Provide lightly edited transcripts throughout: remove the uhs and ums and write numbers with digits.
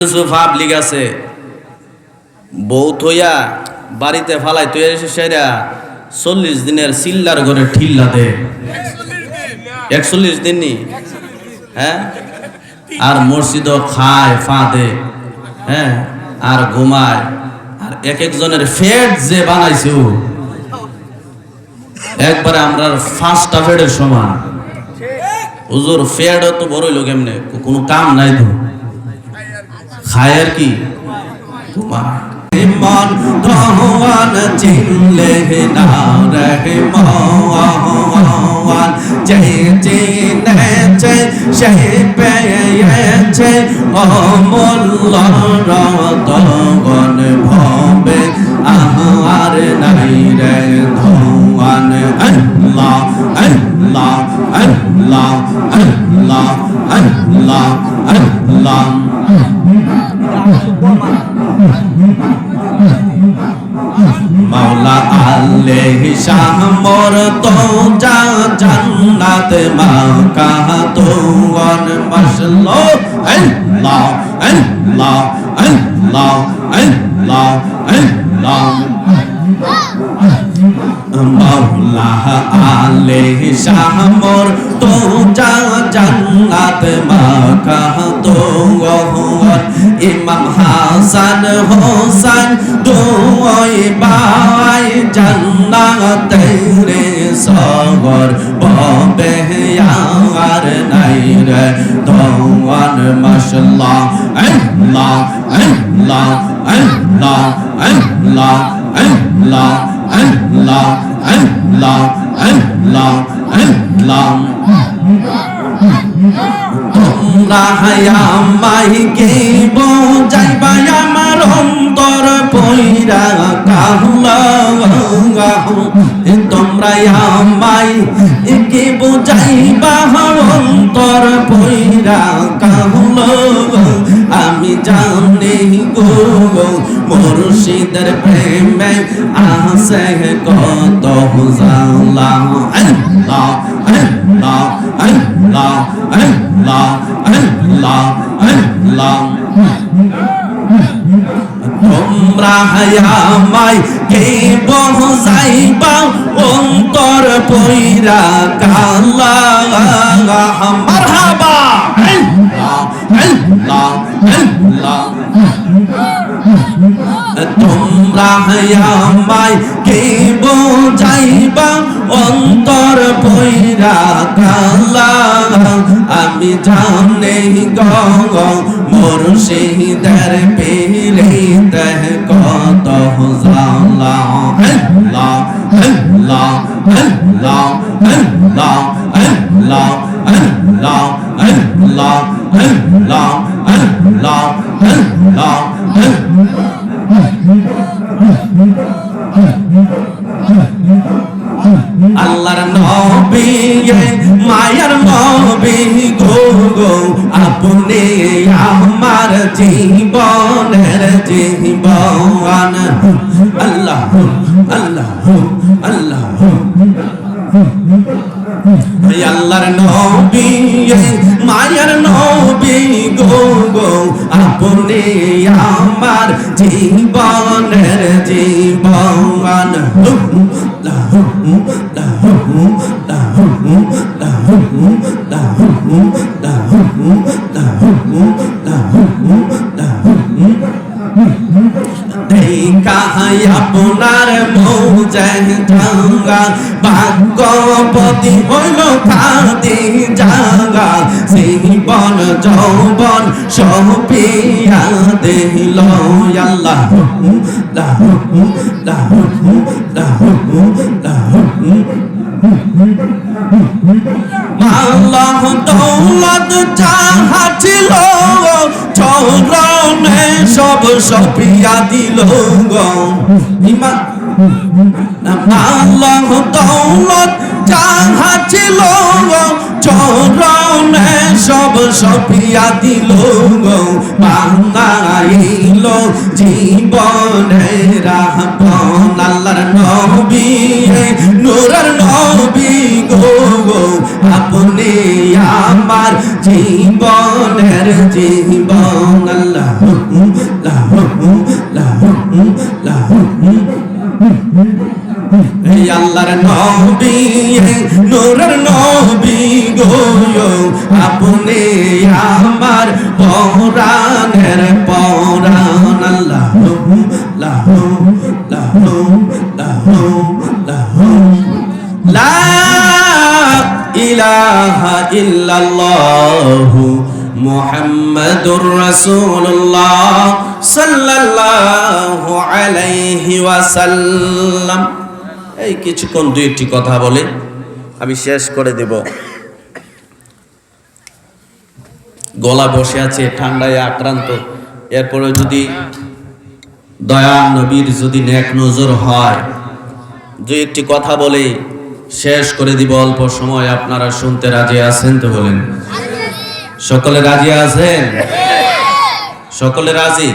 Yusuf public আছে বউ থইয়া বাড়িতে ফালাই তুই সেরা 40 দিনের সিল্লার ঘরে ঠিল্লা দে 41 দিন নি হ্যাঁ আর মসজিদ খায় ফাঁদে হ্যাঁ আর ঘুমায় আর এক একজনের ফেট যে বানাইছে একবারে আমরা 5টা ফেটের সমান হুজুর ফেট তো বড় হইলো কেমনে কোনো কাম নাই তো খায় আর কি মন রহমান চিনলে না রহমান যে চিনেছে সে পেয়েছে অমূল্য রতন ভবে আর নাই রে ধোয়ান আল্লাহ আল্লাহ আল্লাহ আল্লাহ আল্লাহ আল্লাহ মৌলা আল্লাহ শাহ মোর তো জান্নাত মাকা তোন মশলো আল্লাহ আল্লাহ আল্লাহ আল্লাহ আল্লাহ মৌলা আল্লাহ শাহ মোর তো জান্নাত মাকা তোন ইমাম হাসান হোসেন দুই ভাই জান্নাতে রে সগর ববে আর নাই রে দওয়ান মাশাআল্লাহ আল্লাহ আল্লাহ আল্লাহ আল্লাহ আল্লাহ আল্লাহ আল্লাহ আল্লাহ আল্লাহ তোমরা আমায় কে বোঝাইবা আমার অন্তর পইরা কাহুলা তোমরা আমায় কে বোঝাইবা অন্তর পইরা কাহুলা আমি জানি গো মুর্শিদের প্রেমে আসে কত জালা আল্লাহ আল্লাহ আল্লাহ আল্লাহ আল্লাহ আল্লাহ তোমরা আমায় কে বোঝাইবা অন্তর পইরা কালা মারহাবা আল্লাহ আল্লাহ আল্লাহ তোমরা আমায় কে বোঝাইবা অন্তর পইরা কালা আমি জানি গো মুর্শিদের পীরিতে কত জালা আল্লাহ আল্লাহ আল্লাহ আল্লাহ আল্লাহ আল্লাহ আল্লাহ আল্লাহ আল্লাহ আল্লাহ আল্লাহর নবী মায়ার নবী গো গো আপনি আমার জীবনের জীবন আল্লাহ আল্লাহ আল্লাহ আল্লাহর নবী মায়ার নবী গো গো আপনি আমার জীবনের জীবন আপনার মৌজে ঢাঙ্গা ভাগ্যপতি হইল খাদি জাগা জীবন যৌবন সপিয়া দিল আল্লাহ আল্লাহ দৌলত যাহা ছিল চরণে সব সপিয়া দিল গো আল্লাহ দৌলত যাহা ছিল চরণে সব সপিয়া দিল গো বানাইল জীবনের রাহবন আল্লাহর নবী নূরের নবী গো গো আপনি আমার জীবনের জীবন আল্লাহ এই আল্লাহর নবী নূরের নবী গো আপনি আমার পরাণের পরাণ আল্লাহ লা ইলাহা ইল্লাল্লাহু মুহাম্মাদুর রাসূলুল্লাহ সাল্লাল্লাহু আলাইহি ওয়াসাল্লাম। এই কিছুক্ষণ দুই একটি কথা বলে আমি শেষ করে দেব। গলা বসে আছে, ঠান্ডায় আক্রান্ত। এরপরে যদি দয়া নবীর যদি নেক নজর হয়, দুই একটি কথা বলে শেষ করে দিব অল্প সময়। আপনারা শুনতে রাজি আছেন তো বলেন? সকলে রাজি আছেন? সকলে রাজি?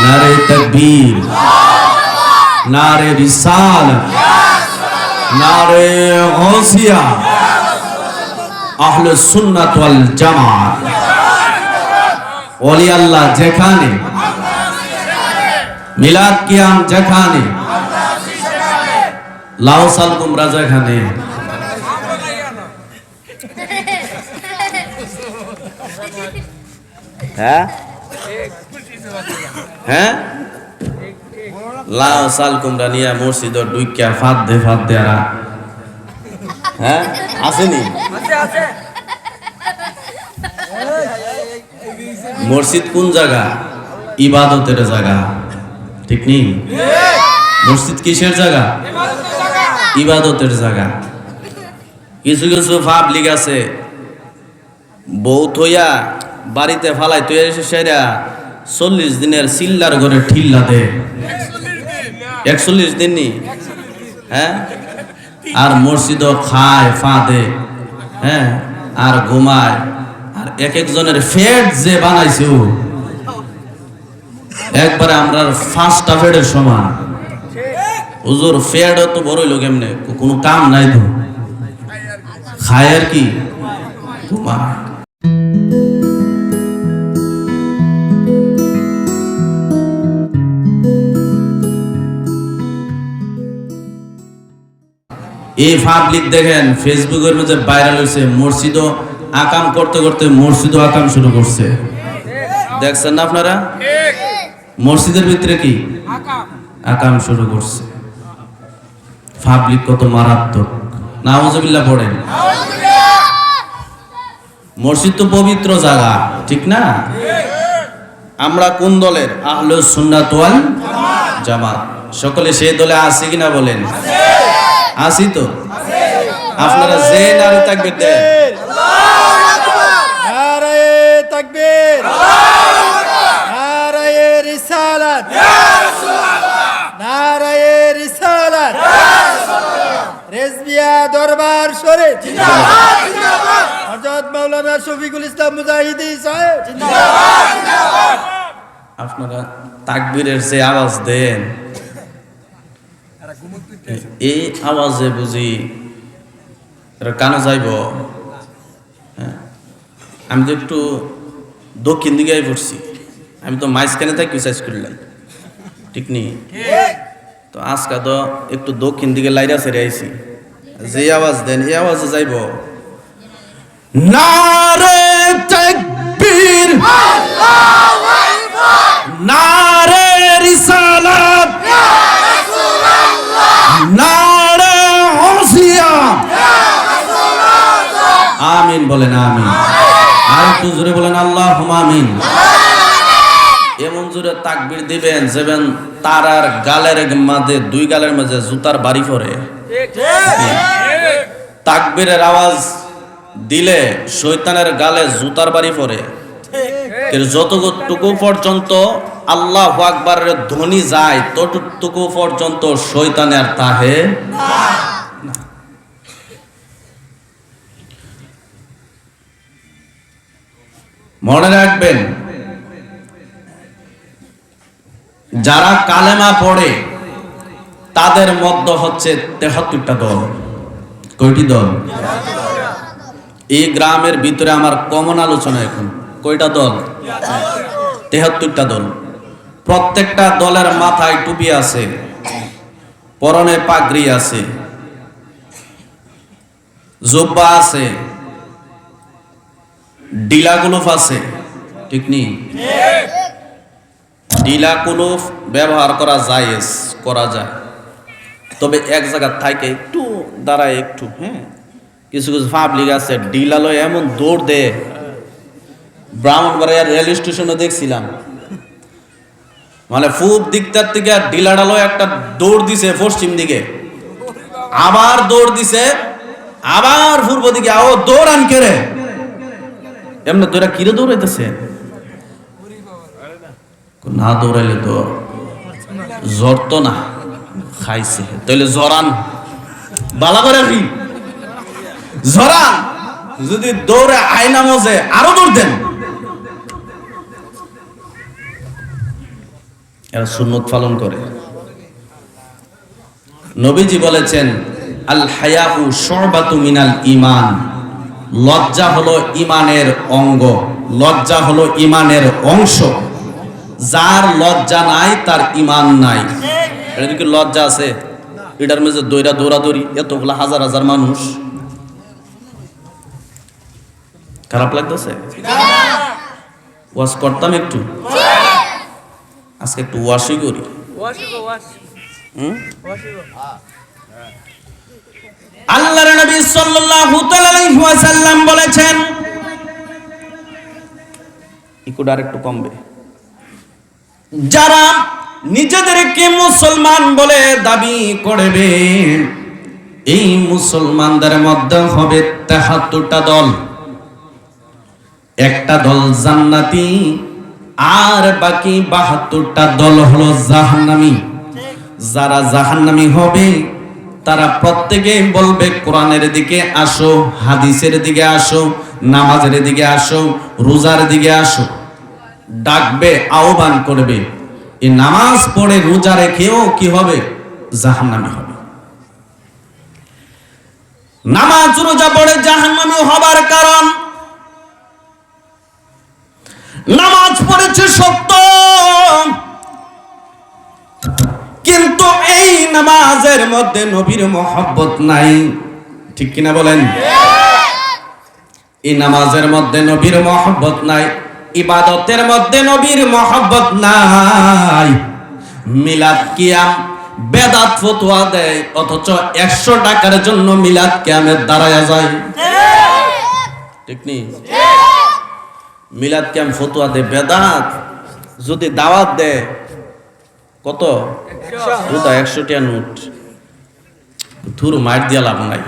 নারে তাকবীর, নারে রিসালাত, নারে গাউসিয়া, আহলে সুন্নাত ওয়াল জামাত। ওলি আল্লাহ যেখানে, মিলাদ কিয়াম যেখানে, লাউসাল গুমরা যেখানে, হ্যাঁ হ্যাঁ লাউসাল কুমরা নিয়ে মসজিদ ডুইকা ফাঁদ দে আর হ্যাঁ আসেনি। মসজিদ কোন জায়গা? ইবাদতের জায়গা, ঠিক নেই? মসজিদ কিসের জায়গা? ইবাদতের জায়গা। কিছু কিছু পাবলিক আছে বউ থইয়া বাড়িতে ফালাই তুই সেরা 40 দিনের সিল্লার ঘরে ঠিল্লা দে। 41 দিন নি, হ্যাঁ? আর মসজিদও খায় ফাঁদে, হ্যাঁ, আর ঘুমায়। আর এক একজনের ফেট যে বানাইছে ও একবারে আমরা 5টা ফেটের সমান। হুজুর ফেট তো বড় হইলো কেমনে? কোনো কাম নাই তো, খায় আর কি ঘুমায়। এই পাবলিক দেখেন ফেসবুকের মধ্যে ভাইরাল হয়েছে, মসজিদও আকাম করতে করতে মসজিদও আকাম শুরু করছে। দেখছেন না আপনারা? মসজিদের ভিতরে কি আকাম শুরু করছে। পাবলিক কত মারাত্মক, নাউজুবিল্লাহ পড়েন। মসজিদ তো পবিত্র জায়গা, ঠিক না? আমরা কোন দলের? আহলে সুন্নাত ওয়াল জামাত। সকলে সেই দলে আছে কিনা বলেন? আসি তো? আপনারা যে নারে তাকবীর দেন, নারে তাকবীর, নারে রিসালাত, নারে রিসালাত, রেজবিয়া দরবার শরীফ জিন্দাবাদ, জিন্দাবাদ। হযরত মাওলানা শফিকুল ইসলাম মুজাহিদি সাহেব জিন্দাবাদ। আপনারা তাকবীরের যে আওয়াজ দেন, এই আওয়াজে বুঝি কানে যাইব? আমি তো একটু দক্ষিণ দিকে পড়ছি, আমি তো মাঝখানে থাকি সাইজ করলাম, ঠিক নেই? তো আজকে তো একটু দক্ষিণ দিকে লাইরা ছেড়ে আইছি। যে আওয়াজ দেন এই আওয়াজে যাইব। নারে তাকবীর, আল্লাহু আকবার, নারে রিসালাত, ইয়া রাসূলুল্লাহ, নারে গাউসিয়া, ইয়া রাসূলুল্লাহ। আমিন বলেন, আমিন। আর একটু জোরে বলেন আল্লাহুম্মা আমিন। এমন জোরে তাকবীর দিবেন যেমন তারার গালের মাঝে, দুই গালের মাঝে জুতার বাড়ি পড়ে। তাকবীরের আওয়াজ দিলে শয়তানের গালে জুতার বাড়ি পড়ে। যতটুকু পর্যন্ত আল্লাহু আকবারের ধ্বনি যায় ততটুকু পর্যন্ত শয়তানের তাহে না। মনে রাখবেন, যারা কালেমা পড়ে তাদের মধ্যে হচ্ছে 73টা দল। কয়টি দল? এই গ্রামের ভিতরে আমার কমন আলোচনা এখন কয়টা দল? 73টা দল। প্রত্যেকটা দলের মাথায় টুপি আছে, পরনে পাগড়ি আছে, জুব্বা আছে, ডিলা কুলুফ আছে, ঠিক নেই? ডিলা কুলুফ ব্যবহার করা জায়েজ, করা যায়, তবে এক জায়গা থাকে একটু দাঁড়ায় একটু। হ্যাঁ, কিছু কিছু পাবলিক আছে ডিলালো এমন দৌড় দেয়। ব্রাহ্মণবাড়িয়া রেল স্টেশনে দেখছিলাম, মানে পূব দিকটার থেকে ডিলাডালো একটা দৌড় দিছে পশ্চিম দিকে, আবার দৌড় দিছে আবার পূর্ব দিকে। ও দৌড় আন কে রে, এমনি তোরা কিরে দৌড়াইতেছে? না দৌড়াইলে তো জ্বর তো না খাইছে, তাইলে জরান বালা করে কি জরান। যদি দৌড়ে আয়না মজে আরো দৌড় দেন। এরা সুন্নত পালন করে। নবীজি বলেছেন আল হায়াউ শুবাতু মিনাল ঈমান, লজ্জা হলো ঈমানের অঙ্গ, লজ্জা হলো ঈমানের অংশ। যার লজ্জা নাই তার ঈমান নাই। এটা কি লজ্জা আছে? এটার মধ্যে দৌড়াদৌড়ি এতগুলা হাজার হাজার মানুষ, খারাপ লাগতেছে? ওয়াজ করতাম একটু, আজকে একটু ওয়াশই করি। আল্লাহর নবী সাল্লাল্লাহু আলাইহি ওয়াসাল্লাম বলেছেন, একটু আরেকটু কমবে, যারা নিজেদেরকে মুসলমান বলে দাবি করবে এই মুসলমানদের মধ্যে হবে ৭৩টা দল। একটা দল জান্নাতি আর বাকি ৭২টা দল হলো জাহান্নামী। যারা জাহান্নামী হবে তারা প্রত্যেকে বলবে কোরআনের দিকে আসো, হাদিসের দিকে আসো, নামাজের দিকে আসো, রোজার দিকে আসো। ডাকবে, আহ্বান করবে। এই নামাজ পড়ে রোজা রেখেও কি হবে? জাহান্নামী হবে। নামাজ রোজা পড়ে জাহান্নামী হবার কারণ, নামাজ পড়েছে সত্য, কিন্তু এই নামাজের মধ্যে নবীর মহব্বত নাই। ঠিক কিনা বলেন? এই নামাজের মধ্যে নবীর মহব্বত নাই, ইবাদতের মধ্যে নবীর মহব্বত নাই। মিলাদ কিয়াম বেদাত ফতোয়া দেয়, অথচ 100 টাকার জন্য মিলাদ কিয়ামের দাঁড়ায়া যায়। ঠিক নেই? মিলাদ কিয়াম ফতোয়া দেয় বেদাত, যদি দাওয়াত দেয় কত? 100 টাকা নোট। ধুর, মার দিয়া লাভ নাই।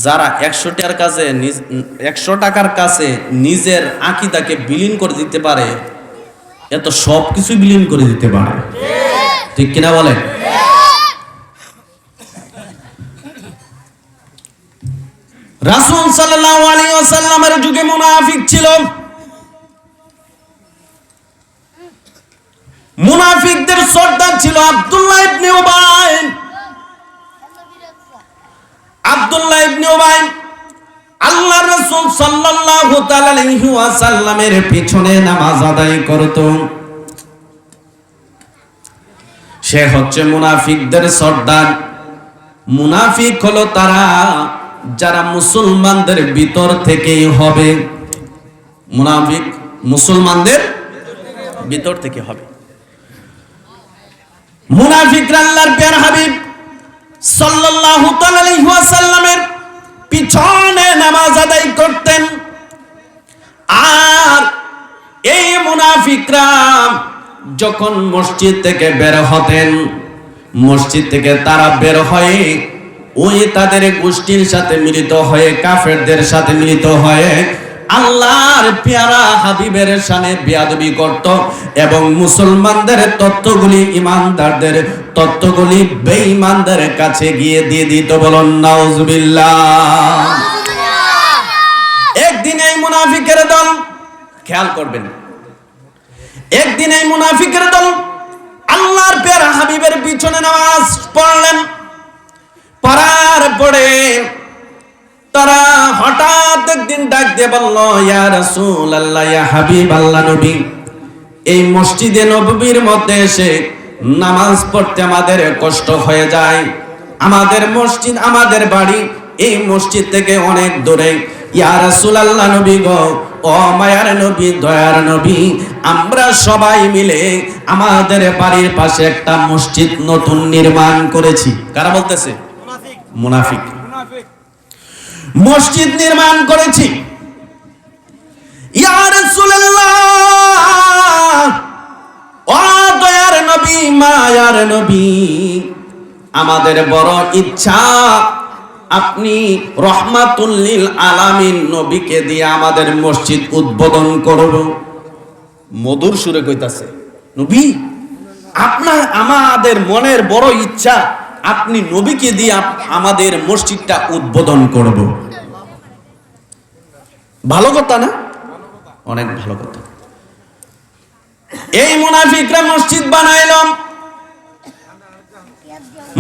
যারা 100 টাকার কাছে 100 টাকার কাছে নিজের আকীদাকে বিলীন করে দিতে পারে, এত সব কিছু বিলীন করে দিতে পারে। ঠিক কিনা বলেন? রাসূল সাল্লাল্লাহু আলাইহি ওয়াসাল্লামের যুগে মুনাফিক ছিল। মুনাফিকদের সর্দার ছিল আব্দুল্লাহ ইবনে উবাই। আব্দুল্লাহ ইবনে উবাই আল্লাহর রাসূল সাল্লাল্লাহু তাআলা আলাইহি ওয়াসাল্লামের পিছনে নামাজ আদায় করত। সে হচ্ছে মুনাফিকদের সর্দার। মুনাফিক হলো তারা যারা মুসলমানদের ভিতর থেকেই হবে। মুনাফিক মুসলমানদের ভিতর থেকে হবে। মুনাফিকরা আল্লাহর প্রিয় হাবিব সাল্লাল্লাহু আলাইহি ওয়াসাল্লামের পিছনে নামাজ আদায় করতেন। আর এই মুনাফিকরা যখন মসজিদ থেকে বের হতেন, মসজিদ থেকে তারা বের হয়ে ওই তাদের গোষ্ঠীর সাথে মিলিত হয়ে, কাফেরদের সাথে মিলিত হয়ে আল্লাহর পেয়ারা হাবিবের শানে বেয়াদবি করত এবং মুসলমানদের তত্ত্বগুলি, ইমানদারদের তত্ত্বগুলি বেঈমানদের কাছে গিয়ে দিয়ে দিত। বলুন নাউজুবিল্লাহ। একদিন এই মুনাফিকের দল, খেয়াল করবেন, একদিন এই মুনাফিকের দল আল্লাহর পেয়ারা হাবিবের পিছনে নামাজ পড়লেন। পড়ার পরে তারা হঠাৎ একদিন ডাক দিয়ে বলল, ইয়া রাসূলুল্লাহ, ইয়া হাবিবাল্লাহ নবী, এই মসজিদে নববীর মধ্যে এসে নামাজ পড়তে আমাদের কষ্ট হয়ে যায়। আমাদের মসজিদ, আমাদের বাড়ি এই মসজিদ থেকে অনেক দূরে। ইয়া রাসূলুল্লাহ নবী গো, ও মায়ার নবী, দয়ার নবী, আমরা সবাই মিলে আমাদের বাড়ির পাশে একটা মসজিদ নতুন নির্মাণ করেছি। কারা বলতেছে? মুনাফিক। মসজিদ নির্মাণ করেছি। ইয়া রাসূলুল্লাহ, ও দয়ার নবী, মায়ার নবী, আমাদের বড় ইচ্ছা আপনি রহমাতুল লিল আলামিন নবীকে দিয়ে আমাদের মসজিদ উদ্বোধন করব। মধুর সুরে কইতাছে, নবী আপনার আমাদের মনের বড় ইচ্ছা আপনি নবীকে দিয়ে আমাদের মসজিদটা উদ্বোধন করব। ভালো কথা না? অনেক ভালো কথা। এই মুনাফিকরা মসজিদ বানাইলাম।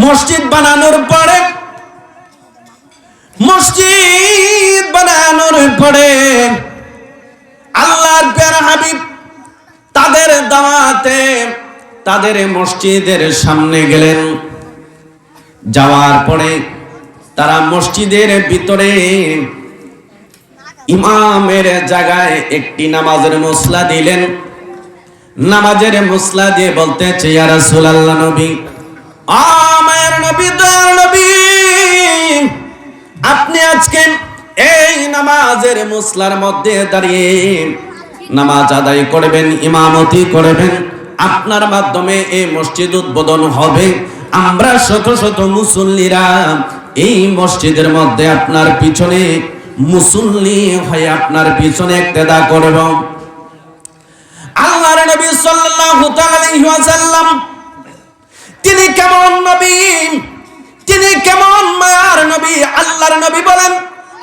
মসজিদ বানানোর পরে আল্লাহর প্যারা হাবিব তাদের দাওয়াতে তাদের মসজিদের সামনে গেলেন। যাওয়ার পরে তারা মসজিদের ভিতরে ইমামের জায়গায় একটি নামাজের মুসলা দিলেন। নামাজের মুসলা দিয়ে বলতেছে, ইয়া রাসূলুল্লাহ নবী, আমার নবী, দয়ার নবী, আপনি আজকে এই নামাজের মুসলার মধ্যে দাঁড়িয়ে নামাজ আদায় করবেন, ইমামতি করবেন, আপনার মাধ্যমে এই মসজিদ উদ্বোধন হবে। আমরা শত শত মুসল্লিরা এই মসজিদের মধ্যে আপনার পিছনে মুসল্লি হয়ে আপনার পিছনে ইক্তেদা করব। আল্লাহর নবী সাল্লাল্লাহু আলাইহি ওয়াসাল্লাম তিনি কেমন নবী, তিনি কেমন মায়ার নবী। আল্লাহর নবী বলেন,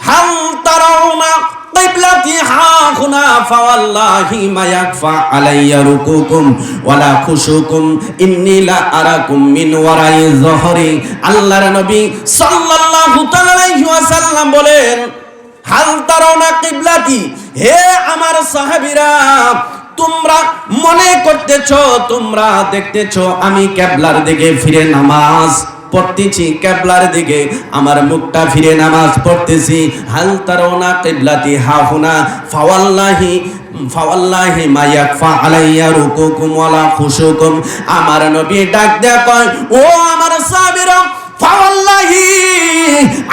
হাল তারাউনা কিবলাতি হাহুনা ফাওয়াল্লাহি মা ইয়াকফা আলাইয়া রুকুকুম ওয়ালা খুশুকুম ইন্নী লা আরাকুম মিন ওয়ারাই যহরি। আল্লাহর নবী সাল্লাল্লাহু আলাইহি ওয়াসাল্লাম বলেন, হাল তারাউনা কিবলাতি, হে আমার সাহাবীরা, তোমরা মনে করতেছো, তোমরা দেখতেছো আমি কিবলার দিকে ফিরে নামাজ পড়তেছি, কিবলার দিকে আমার মুখটা ফিরে নামাজ পড়তেছি। হাল তারাউনা কিবলাতি হাহুনা ফাওয়াল্লাহি মা ইয়াকফা আলাইয়া রুকুকুম ওয়ালা খুশুকুম। আমার নবী ডাক দেয়া কয়, ও আমার সাহাবীরা, ফাওয়াল্লাহি,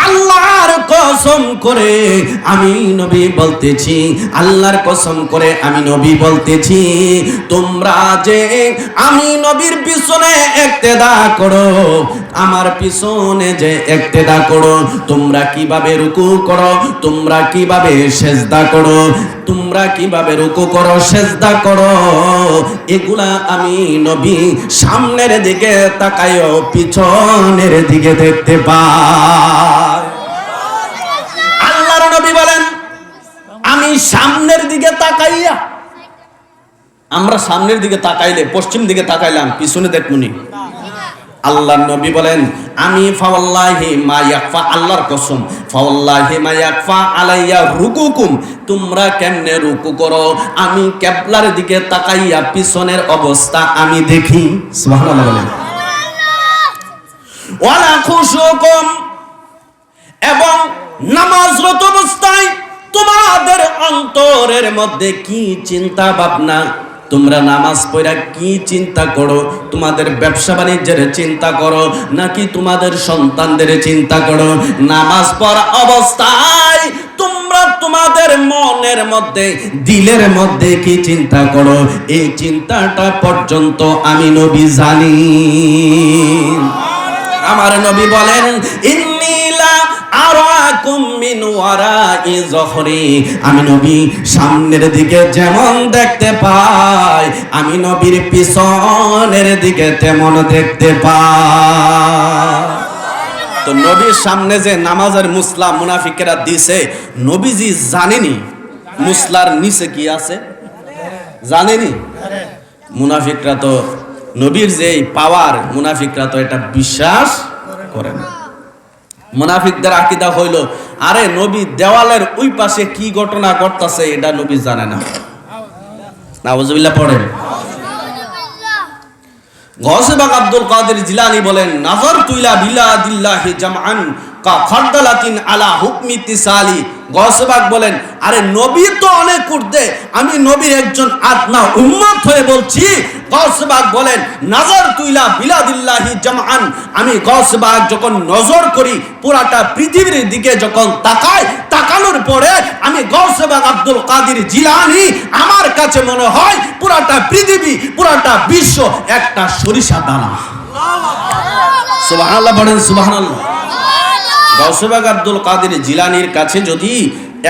আল্লাহর কসম করে আমি নবী বলতেছি, আল্লাহর কসম করে আমি নবী বলতেছি, তোমরা যে আমি নবীর পিছনে ইক্তেদা করো, আমার পিছনে যে ইক্তেদা করো, তোমরা কিভাবে রুকু করো, তোমরা কিভাবে সিজদা করো, তোমরা কিভাবে রুকু করো, সিজদা করো, এগুলা আমি নবী সামনের দিকে তাকায়ও পিছনের দিকে দেখতে পাই। আল্লাহর নবী বলেন, আমি সামনের দিকে তাকাইয়া, আমরা সামনের দিকে তাকাইলে, পশ্চিম দিকে তাকাইলাম, পিছনে দেখমুনি। আল্লাহর নবী বলেন, আমি ফাওয়াল্লাহি মা ইয়াকফা, আল্লাহর কসম, ফাওয়াল্লাহি মা ইয়াকফা আলাইয়া রুকুকুম, তোমরা কেমনে রুকু করো, আমি কিবলার দিকে তাকাইয়া পিছনের অবস্থা আমি দেখি। সুবহানাল্লাহ বলেন। ওয়ালা খুশুকুম, এবং নামাজরত অবস্থায় তোমাদের অন্তরের মধ্যে কি চিন্তা ভাবনা, তোমরা নামাজ পড়া কি চিন্তা করো, তোমাদের ব্যবসা বাণিজ্যের চিন্তা করো নাকি তোমাদের সন্তানদের চিন্তা করো, নামাজ পড়া অবস্থায় তোমরা তোমাদের মনের মধ্যে, দিলের মধ্যে কি চিন্তা করো, এই চিন্তাটা পর্যন্ত আমি নবী জানি। আমার নবী বলেন, ইন্নী লা আরাকুম মিন ওয়ারাই যহরি, আমি নবী সামনের দিকে যেমন দেখতে পাই, আমি নবীর পিছনের দিকে তেমন দেখতে পাই। তো নবীর সামনে যে নামাজের মুসলা মুনাফিকেরা দিছে, নবীজি জানেনি মুসলার নিচে কি আছে, জানেনি। মুনাফিকরা তো নবীর যে পাওয়ার, মুনাফিকরা তো এটা বিশ্বাস করে না। মুনাফিকদের আকীদা হইল, আরে নবী দেওয়ালের ওই পাশে কি ঘটনা ঘটতাছে এটা নবী জানে না। নাউজুবিল্লাহ পড়েন। গৌসে পাক আব্দুল কাদের জিলানী বলেন, নাযারতু ইলা বিলাদিল্লাহি জামআন কা খারদালাতিন আলা হুকমি তিসালি। গৌসে পাক বলেন, আরে নবী তো অনেক উর্ধে, আমি নবীর একজন আত্মা উম্মত হয়ে বলছি। গৌসে পাক বলেন, নাযারতু ইলা বিলাদিল্লাহি জামআন, আমি গৌসে পাক যখন নজর করি পুরাটা পৃথিবীর দিকে যখন তাকাই, তাকানোর পরে আমি গৌসে পাক আব্দুল কাদের জিলানী আমার কাছে মনে হয় পুরাটা পৃথিবী, পুরাটা বিশ্ব একটা সরিষা দানা। সুবহানাল্লাহ পড়েন, সুবহানাল্লাহ। গৌসে পাক আব্দুল কাদের জিলানীর কাছে যদি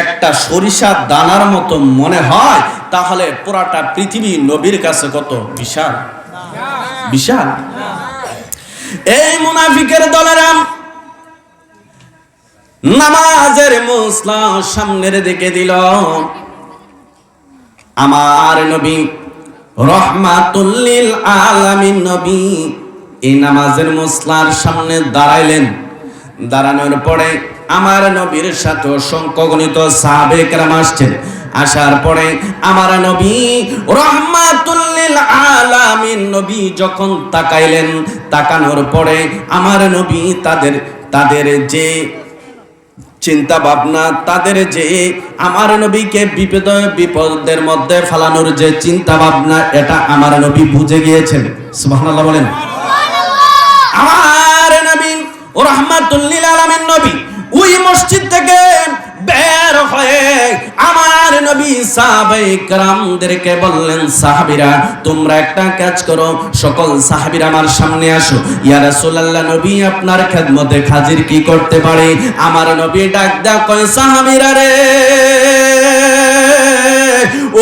একটা সরিষা দানার মতো মনে হয়, তাহলে পুরাটা পৃথিবী নবীর কাছে কত বিশাল, বিশাল। এই মুনাফিকের দলেরা নামাজের মুসলা সামনের দিকে দিল, আমার নবী রহমাতুল লিল আলামিন নবী এই নামাজের মুসলার সামনে দাঁড়াইলেন। দাঁড়ানোর পরে আমার নবীর সাথে অসংখ্য গণিত সাহাবে কেরাম আসছেন। আসার পরে আমার নবী রহমাতুল লিল আলামিন নবী যখন তাকাইলেন, তাকানোর পরে আমার নবী তাদের যে চিন্তা ভাবনা, তাদের যে আমার নবীকে বিপদের মধ্যে ফেলানোর যে চিন্তা ভাবনা, এটা আমার নবী বুঝে গিয়েছেন। সুবহানাল্লাহ বলেন। আমার নবী রাহমাতুল লিল আলামিন নবী ওই মসজিদ থেকে বের হয়ে আমার নবী সাহাবায়ে কেরামদেরকে বললেন, সাহাবীরা তোমরা একটা কাজ করো, সকল সাহাবীরা আমার সামনে আসো। ইয়া রাসূলুল্লাহ, নবী আপনার খেদমতে হাজির কি করতে পারে? আমার নবী ডাক দেয়া কয়, সাহাবীরা রে,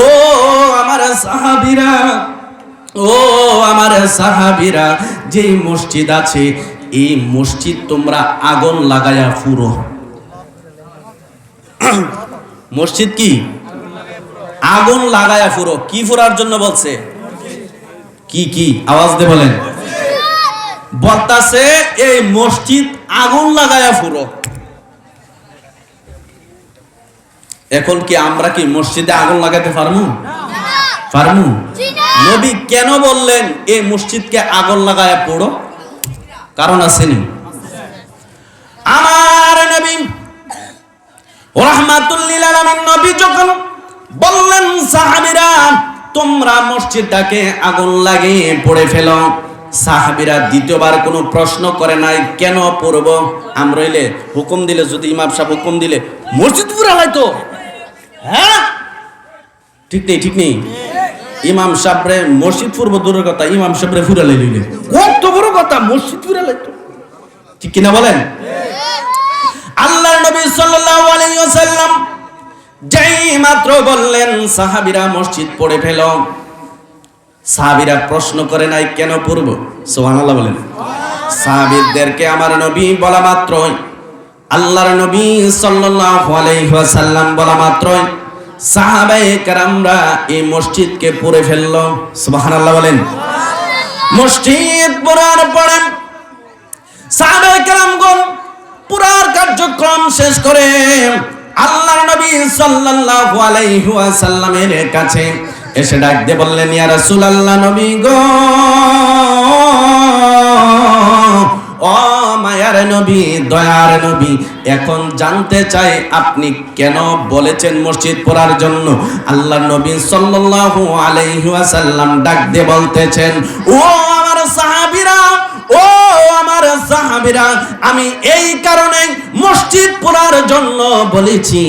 ও আমার সাহাবীরা, ও আমার সাহাবীরা, যে মসজিদ আছে এই মসজিদ তোমরা আগুন লাগায়া ফুরো। মসজিদ কি আগুন লাগায়া ফুরো। কি ফুরার জন্য বলছে? কি কি আওয়াজ দিয়ে বলেন। বলতাছে এই মসজিদ আগুন লাগায়া ফুরো। এখন কি আমরা কি মসজিদে আগুন লাগাতে পারমু? পারমু? নবী কেন বললেন এই মসজিদকে আগুন লাগায়া পোড়ো? কারণ আসেনি। আমার নবী রাহমাতুল লিল আলামিন নবী যখন বললেন, সাহাবীরা তোমরা মসজিদটাকে আগুন লাগিয়ে পড়ে ফেলো, সাহাবীরা দ্বিতীয়বার কোনো প্রশ্ন করে নাই কেন পড়ব। আমরা হইলে হুকুম দিলে, যদি ইমাম সাহেব হুকুম দিলে মসজিদ পুরা লাইতো, হ্যাঁ ঠিক নেই, ঠিক নেই। ইমাম সাহেবরে মসজিদ পূর্ব দূরের কথা, ইমাম সাহেবরে ফুরা লাইলে কত বড় কথা, মসজিদ পুরা লাইতো, ঠিক কিনা বলেন? আল্লাহর নবী সাল্লাল্লাহু আলাইহি ওয়াসাল্লাম যেই মাত্র বললেন সাহাবীরা মসজিদ পড়ে ফেলো, সাহাবীরা প্রশ্ন করে নাই কেন পড়ব। সুবহানাল্লাহ বলেন। সাহাবীদেরকে আমার নবী বলা মাত্রই, আল্লাহর নবী সাল্লাল্লাহু আলাইহি ওয়াসাল্লাম বলা মাত্রই সাহাবায়ে কেরামরা এই মসজিদকে পড়ে ফেললো। সুবহানাল্লাহ বলেন। মসজিদ পড়ার পরে সাহাবায়ে কেরামগণ পুরার কার্যক্রম শেষ করে আল্লাহর নবী সাল্লাল্লাহু আলাইহি ওয়াসাল্লামের কাছে এসে ডাক দিয়ে বললেন, ইয়া রাসূলুল্লাহ, নবী গো, ও মায়ার নবী, দয়ার নবী, এখন জানতে চাই আপনি কেন বলেছেন মসজিদ পড়ার জন্য। আল্লাহর নবী সাল্লাল্লাহু আলাইহি ওয়াসাল্লাম ডাক দিয়ে বলতেছেন, ও আমার সাহাবীরা, ও আমার সাহাবীরা, আমি এই কারণে মসজিদ পড়ার জন্য বলেছি,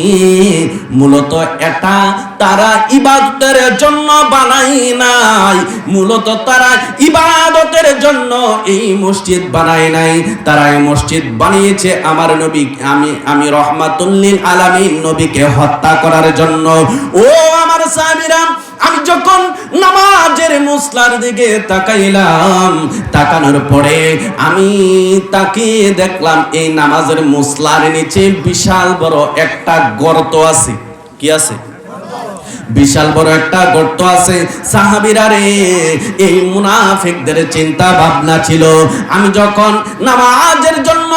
মূলত এটা তারা ইবাদতের জন্য বানাই নাই, মূলত তারা ইবাদতের জন্য এই মসজিদ বানায় নাই, তারা এই মসজিদ বানিয়েছে আমার নবী, আমি রহমাতুল লিল আলামিন নবীকে হত্যা করার জন্য। ও আমার সাহাবীরা, আমি যখন নামাজের মুসলার দিকে তাকাইলাম, তাকানোর পরে আমি তাকিয়ে দেখলাম এই নামাজের মুসলার নিচে বিশাল বড় একটা গর্ত আছে। কি আছে? বিশাল বড় একটা গর্ত আছে। সাহাবীরা রে, এই মুনাফিকদের চিন্তা ভাবনা ছিল, আমি যখন নামাজের জন্য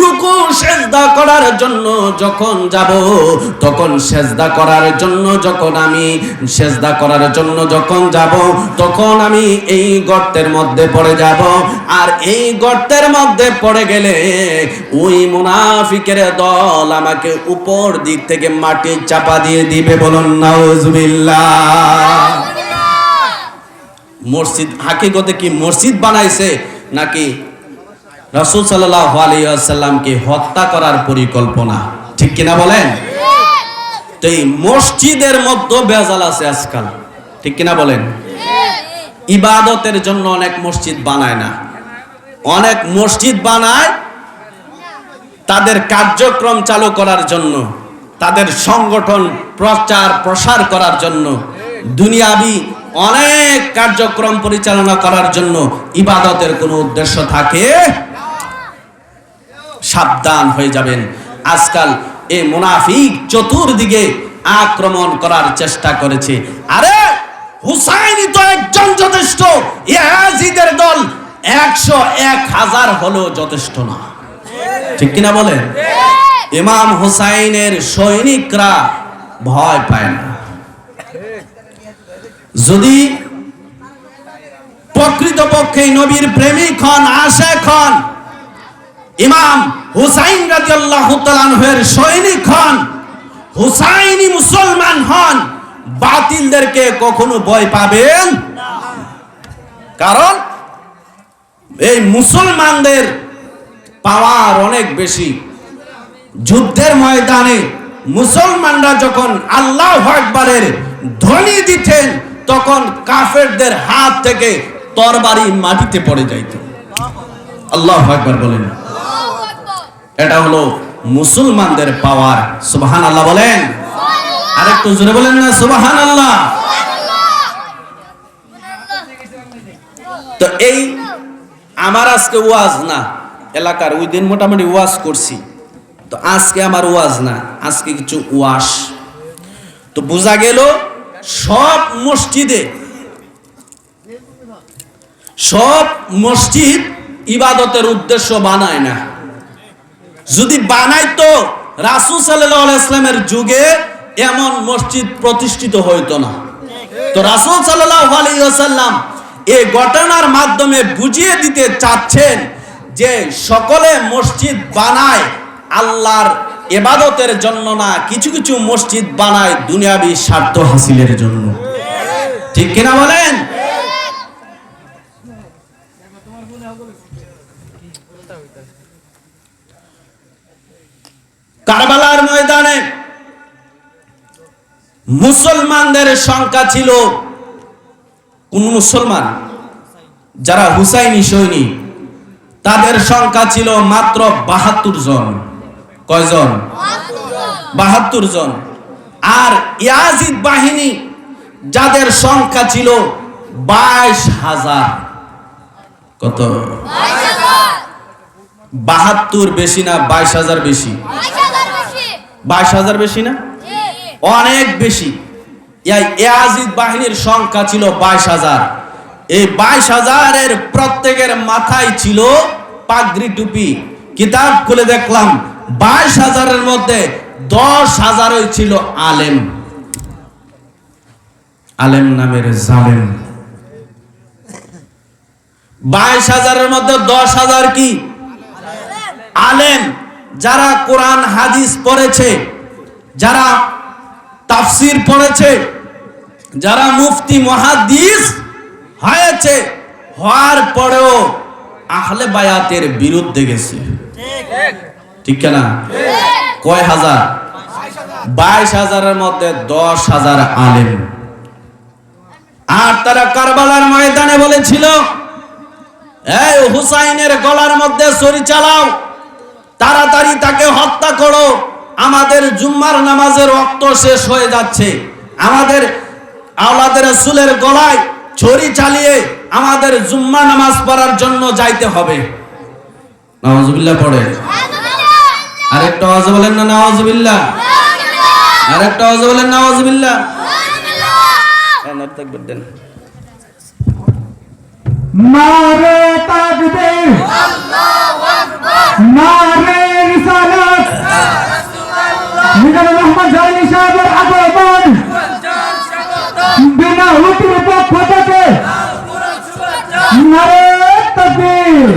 রুকু সিজদা করার জন্য যখন যাব, তখন সিজদা করার জন্য যখন আমি সিজদা করার জন্য যখন যাব, তখন আমি এই গর্তের মধ্যে পড়ে যাব। আর এই গর্তের মধ্যে পড়ে গেলে ওই মুনাফিকের দল আমাকে উপর দিক থেকে মাটি চাপা দিয়ে দিবে। বলুন নাউজুবিল্লাহ। মসজিদ হাকিকতে কি মসজিদ বানাইছে নাকি রাসূল সাল্লাল্লাহু আলাইহি ওয়াসাল্লামকে হত্যা করার পরিকল্পনা? ঠিক কিনা বলেন? তো এই মসজিদের মধ্যে বেজাল আছে আজকাল, ঠিক কিনা বলেন? ইবাদতের জন্য অনেক মসজিদ বানায় না, অনেক মসজিদ বানায় তাদের কার্যক্রম চালু করার জন্য, তাদের সংগঠন প্রচার প্রসার করার জন্য, দুনিয়াবি অনেক কার্যক্রম পরিচালনা করার জন্য। ইবাদতের কোনো উদ্দেশ্য থাকে? সাবধান হয়ে যাবেন। আজকাল এই মুনাফিক চতুর্দিকে আক্রমণ করার চেষ্টা করেছে। আরে হুসাইনি তো একজন যথেষ্ট, ইয়াজিদের দল 100-1000 হলো যথেষ্ট না, ঠিক কিনা বলেন? ইমাম হুসাইনের সৈনিকরা ভয় পায় না। যদি প্রকৃতপক্ষে নবীর প্রেমিক হন, আশিক হন, ইমাম হুসাইন রাদিয়াল্লাহু তাআলা আনহুর সৈনিক হন, হুসাইনি মুসলমান হন, বাতিলদেরকে কখনো ভয় পাবেন না। কারণ এই মুসলমানদের পাওয়ার অনেক বেশি। যুদ্ধের ময়দানে মুসলমানরা যখন আল্লাহু আকবারের ধ্বনি দিতেন, তখন কাফেরদের হাত থেকে তরবারি মাটিতে পড়ে যাইত। আল্লাহু আকবার বলেন। এটা হলো মুসলমানদের পাওয়ার। সুবহানাল্লাহ বলেন। আরেকটু জোরে বলেন না সুবহানাল্লাহ। তো এই আমার আজকে ওয়াজ না, এলাকার ওই দিন মোটামুটি ওয়াজ করছি, তো আজকে আমার ওয়াজ না, আজকে কিছু ওয়াজ। তো বোঝা গেল সব মসজিদ ইবাদতের উদ্দেশ্য বানায় না। যদি বানাইতো রাসূল সাল্লাল্লাহু আলাইহি ওয়াসাল্লামের যুগে এমন মসজিদ প্রতিষ্ঠিত হইতো না। তো রাসূল সাল্লাল্লাহু আলাইহি ওয়াসাল্লাম এই ঘটনার মাধ্যমে বুঝিয়ে দিতে চাচ্ছেন যে সকলে মসজিদ বানায় আল্লাহর ইবাদতের জন্য না, কিছু কিছু মসজিদ বানায় দুনিয়াবি স্বার্থ হাসিলের জন্য। ঠিক কিনা বলেন? কারবালার ময়দানে মুসলমানদের সংখ্যা ছিল, কোন মুসলমান যারা হুসাইনি সৈনিক, তাদের সংখ্যা ছিল মাত্র 72 জন। কয়জন? 72 জন। আর ইয়াজিদ বাহিনী যাদের সংখ্যা ছিল 22,000। কত? 72 বেশি না 22,000 বেশি? 22,000 বেশি না? অনেক বেশি। ইয়াজিদ বাহিনীর সংখ্যা ছিল 22,000। এই 22,000-এর প্রত্যেকের মাথায় ছিল পাগড়ি টুপি। কিতাব খুলে দেখলাম 22,000-এর মধ্যে 10,000-ই ছিল আলেম। আলেম নামের জালেম। 22,000-এর মধ্যে 10,000 কি? আলেম, যারা কোরআন হাদিস পড়েছে, যারা তাফসীর পড়েছে, যারা মুফতি মুহাদ্দিস হয়েছে, হওয়ার পরেও আহলে বায়াতের বিরুদ্ধে গেছে। ঠিক না? কয় হাজার? 22,000-এর মধ্যে 10,000 আলেম। আর তারা কারবালার ময়দানে বলেছিল, এই হুসাইনের গলার মধ্যে ছুরি চালাও, তাড়াতাড়ি তাকে হত্যা করো, আমাদের জুম্মার নামাজের ওয়াক্ত শেষ হয়ে যাচ্ছে, আমাদের আওলাদ রাসূলের গলায় ছুরি চালিয়ে আমাদের জুম্মা নামাজ পড়ার জন্য যাইতে হবে। নাউজুবিল্লাহ পড়ে। আরেকটা আওয়াজ বলেন না নাউজুবিল্লাহ। আরেকটা আওয়াজ বলেন নাউজুবিল্লাহ। তাকবীর দেন। নারে তাকবীর, নারে রিসালাত, মিজানুর রহমান জালালী সাহেবের আগমন বিনা হুকুমের পক্ষ থেকে নারে তাকবীর।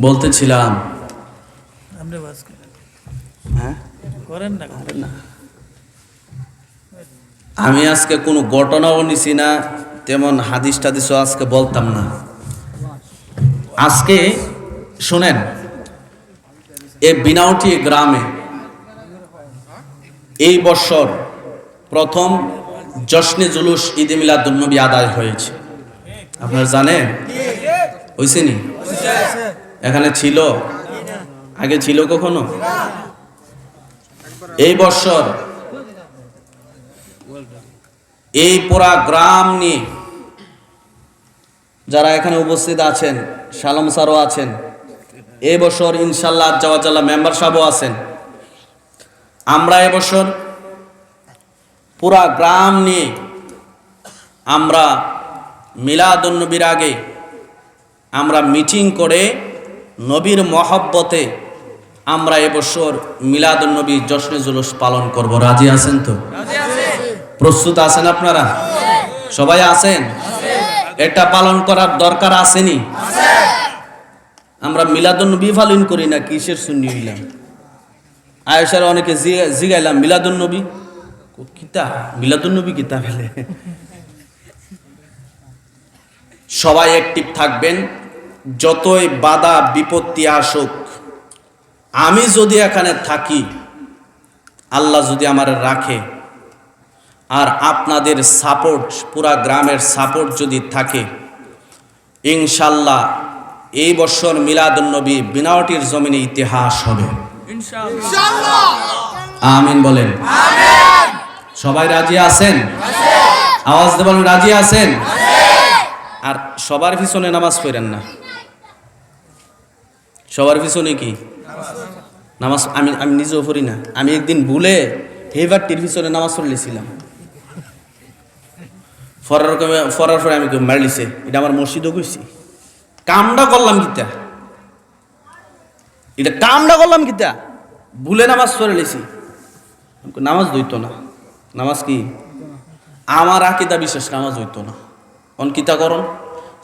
বলতেছিলাম হ্যাঁ করেন না আমি আজকে কোনো ঘটনাও নিছি না, তেমন হাদিস টাদিসও আজকে বলতাম না। আজকে শোনেন, এই বিনাউটি গ্রামে এই বছর প্রথম জশ্নে জুলুস ঈদে মিলাদুন্নবী আদায় হয়েছে। আপনারা জানেন হয়েছে নি? এখানে ছিল, আগে ছিল কখনো? এই বছর এই পুরা গ্রাম নিয়ে যারা এখানে উপস্থিত আছেন, শালম স্যারও আছেন, এই বছর ইনশাল্লাহ জাওয়াজাল্লাহ মেম্বার সাহেবও আছেন, আমরা এবছর পুরা গ্রাম নিয়ে আমরা মিলাদুন্নবীর আগে আমরা মিটিং করে নবীর মহব্বতে আমরা এবছর মিলাদুন্নবী জশ্নে জুলুস পালন করব। রাজি আছেন তো? প্রস্তুত আছেন আপনারা? সবাই আছেন? এটা পালন করার দরকার আসেনি? আমরা মিলাদুন্নবী পালন করি না, কিসের সুন্নি হইলাম? আয়েশার অনেকে জিগাইলাম মিলাদুন্নবী কিতা, মিলাদুন্নবী কিতা ফেলে। সবাই অ্যাক্টিভ থাকবেন, যতই বাধা বিপত্তি আসুক, আমি যদি এখানে থাকি, আল্লাহ যদি আমার রাখে, আর আপনাদের সাপোর্ট, পুরা গ্রামের সাপোর্ট যদি থাকে, ইনশাল্লাহ এই বছর মিলাদুন্নবী বিনাউটির জমিনে ইতিহাস হবে ইনশাআল্লাহ। আমিন বলেন। সবাই রাজি আছেন? আওয়াজ দিয়ে বলেন রাজি আছেন? আর সবার পিছনে নামাজ পড়েন না। সবার পিছনে কি নামাজ? আমি নিজেও পড়ি না। আমি একদিন ভুলে হেভারটির পিছনে নামাজ পড়লেছিলাম, ফরার পরে আমি মারলিছে, এটা আমার মসজিদও কইছি। কামটা করলাম কিতা, এটা কামটা করলাম কিতা, ভুলে নামাজ পড়ে লেছি। নামাজ হইতো না। নামাজ কি আমার আকিদা বিশেষ নামাজ হইতো না। অনকিতা করন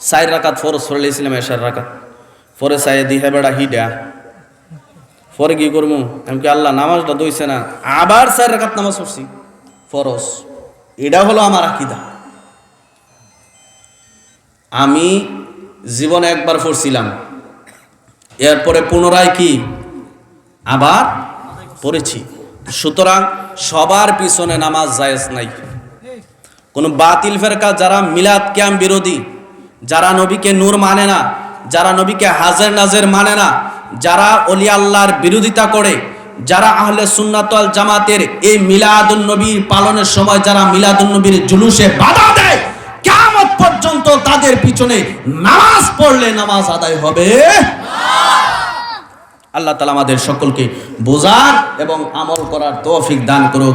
4 রাকাত ফরজ পড়ে লেছিলাম, এশার রাকাত পরে চাই দি হেবেড়া হিডা, পরে কি করবো আমি কি আল্লাহ নামাজটা দইছে না, আবার 4 রাকাত নামাজ পড়ছি ফরজ। এটা হলো আমার আকিদা। আমি জীবনে একবার পড়ছিলাম, এরপরে পুনরায় কি আবার পড়েছি। সুতরাং সবার পিছনে নামাজ জায়েজ নাই। কোন বাতিল ফেরকা যারা মিলাদ কিয়াম বিরোধী, যারা নবীকে নূর মানে না, যারা নবীকে হাজের নাজের মানে না, যারা ওলি আল্লাহর বিরোধিতা করে, যারা আহলে সুন্নাত ওয়াল জামাতের এই মিলাদুন্নবী পালনের সময় যারা মিলাদুন্নবীর জুলুসে বাধা দেয়, কিয়ামত পর্যন্ত তাদের পিছনে নামাজ পড়লে নামাজ আদায় হবে আল্লাহ তাআলা আমাদের সকলকে বোঝার এবং আমল করার তৌফিক দান করুক।